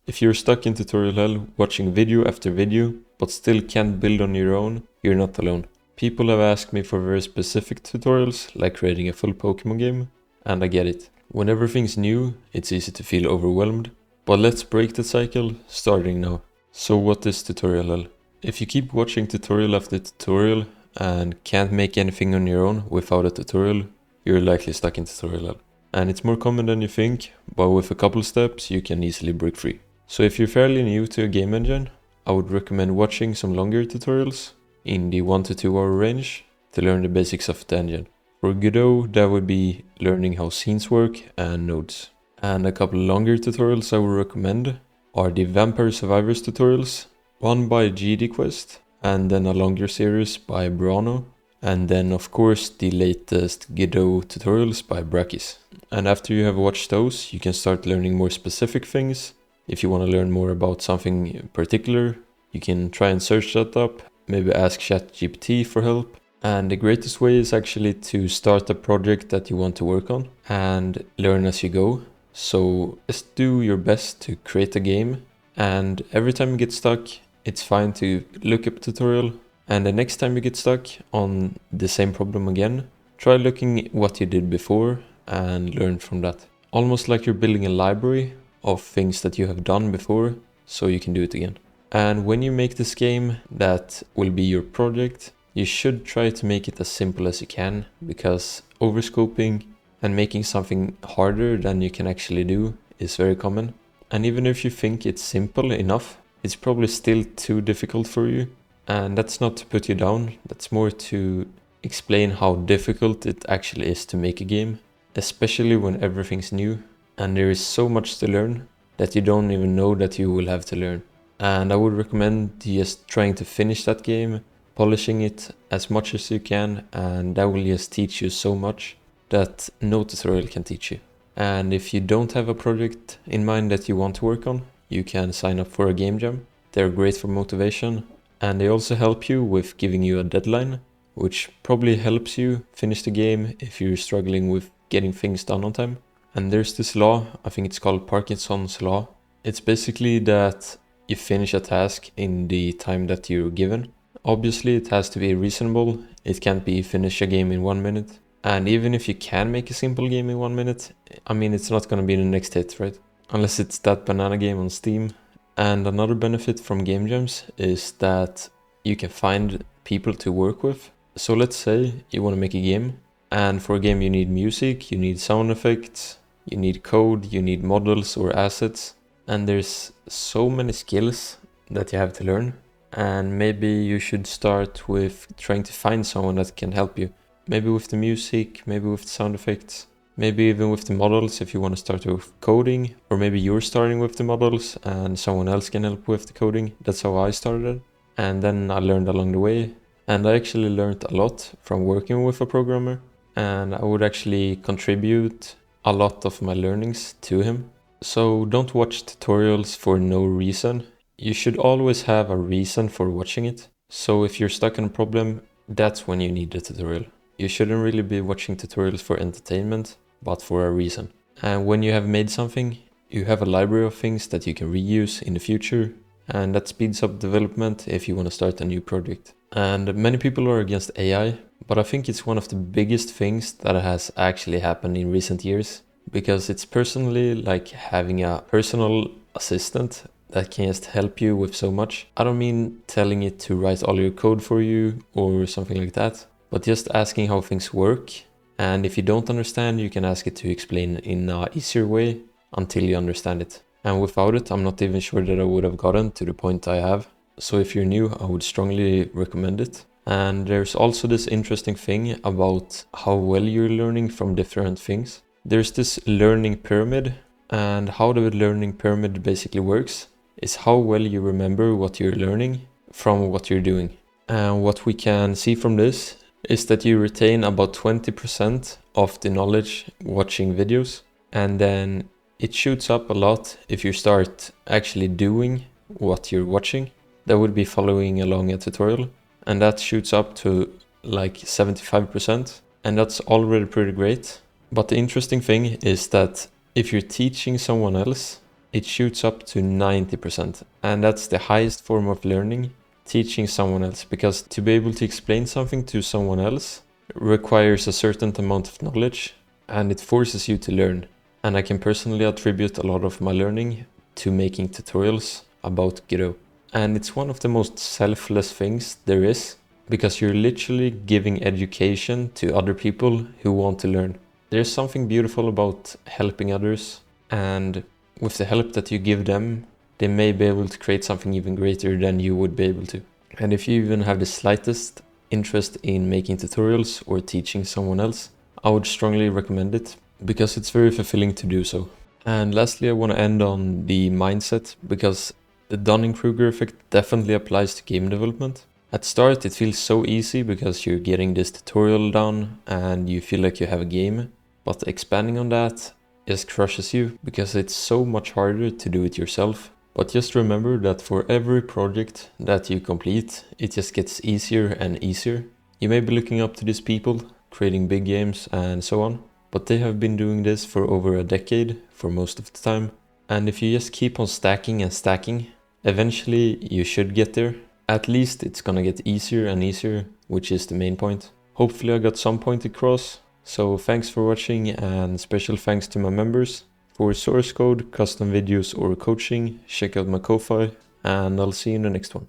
If you're stuck in tutorial hell watching video after video, but still can't build on your own, you're not alone. People have asked me for very specific tutorials, like creating a full Pokemon game, and I get it. When everything's new, it's easy to feel overwhelmed, but let's break the cycle, starting now. So what is tutorial hell? If you keep watching tutorial after tutorial and can't make anything on your own without a tutorial, you're likely stuck in tutorial hell. And it's more common than you think, but with a couple steps you can easily break free. So if you're fairly new to a game engine, I would recommend watching some longer tutorials in the 1 to 2 hour range to learn the basics of the engine. For Godot, that would be learning how scenes work and nodes. And a couple longer tutorials I would recommend are the Vampire Survivors tutorials, one by GD Quest, and then a longer series by Brano, and then of course the latest Godot tutorials by Brakis. And after you have watched those, you can start learning more specific things. If you want to learn more about something particular, you can try and search that up, maybe ask ChatGPT for help. And the greatest way is actually to start a project that you want to work on and learn as you go. So just do your best to create a game, and every time you get stuck, it's fine to look up a tutorial, and the next time you get stuck on the same problem again, try looking what you did before and learn from that. Almost like you're building a library of things that you have done before, so you can do it again. And when you make this game that will be your project, you should try to make it as simple as you can, because overscoping and making something harder than you can actually do is very common. And even if you think it's simple enough, it's probably still too difficult for you. And that's not to put you down, that's more to explain how difficult it actually is to make a game, especially when everything's new and there is so much to learn that you don't even know that you will have to learn. And I would recommend just trying to finish that game, polishing it as much as you can, and that will just teach you so much that no tutorial can teach you. And if you don't have a project in mind that you want to work on, you can sign up for a game jam. They're great for motivation, and they also help you with giving you a deadline, which probably helps you finish the game if you're struggling with getting things done on time. And there's this law, I think it's called Parkinson's law. It's basically that you finish a task in the time that you're given. Obviously it has to be reasonable, it can't be finish a game in 1 minute. And even if you can make a simple game in 1 minute, I mean, it's not going to be the next hit, right? Unless it's that banana game on Steam. And another benefit from game jams is that you can find people to work with. So let's say you want to make a game, and for a game you need music, you need sound effects, you need code, you need models or assets. And there's so many skills that you have to learn. And maybe you should start with trying to find someone that can help you. Maybe with the music, maybe with the sound effects, maybe even with the models if you want to start with coding, or maybe you're starting with the models and someone else can help with the coding. That's how I started. And then I learned along the way. And I actually learned a lot from working with a programmer. And I would actually contribute a lot of my learnings to him. So don't watch tutorials for no reason. You should always have a reason for watching it. So if you're stuck in a problem, that's when you need the tutorial. You shouldn't really be watching tutorials for entertainment, but for a reason. And when you have made something, you have a library of things that you can reuse in the future, and that speeds up development if you want to start a new project. And many people are against AI, but I think it's one of the biggest things that has actually happened in recent years, because it's personally like having a personal assistant that can just help you with so much. I don't mean telling it to write all your code for you or something like that, but just asking how things work. And if you don't understand, you can ask it to explain in an easier way until you understand it. And without it, I'm not even sure that I would have gotten to the point I have. So if you're new, I would strongly recommend it. And there's also this interesting thing about how well you're learning from different things. There's this learning pyramid, and how the learning pyramid basically works is how well you remember what you're learning from what you're doing. And what we can see from this is that you retain about 20% of the knowledge watching videos, and then it shoots up a lot if you start actually doing what you're watching. That would be following along a tutorial, and that shoots up to like 75%, and that's already pretty great. But the interesting thing is that if you're teaching someone else, it shoots up to 90%. And that's the highest form of learning, teaching someone else, because to be able to explain something to someone else requires a certain amount of knowledge and it forces you to learn. And I can personally attribute a lot of my learning to making tutorials about Godot. And it's one of the most selfless things there is, because you're literally giving education to other people who want to learn. There's something beautiful about helping others, and with the help that you give them, they may be able to create something even greater than you would be able to. And if you even have the slightest interest in making tutorials or teaching someone else, I would strongly recommend it, because it's very fulfilling to do so. And lastly, I want to end on the mindset, because the Dunning-Kruger effect definitely applies to game development. At start, it feels so easy because you're getting this tutorial done and you feel like you have a game, but expanding on that just crushes you because it's so much harder to do it yourself. But just remember that for every project that you complete, it just gets easier and easier. You may be looking up to these people, creating big games and so on, but they have been doing this for over a decade for most of the time. And if you just keep on stacking and stacking, eventually you should get there. At least it's gonna get easier and easier, which is the main point. Hopefully I got some point across. So thanks for watching, and special thanks to my members. For source code, custom videos or coaching, check out my Ko-Fi, and I'll see you in the next one.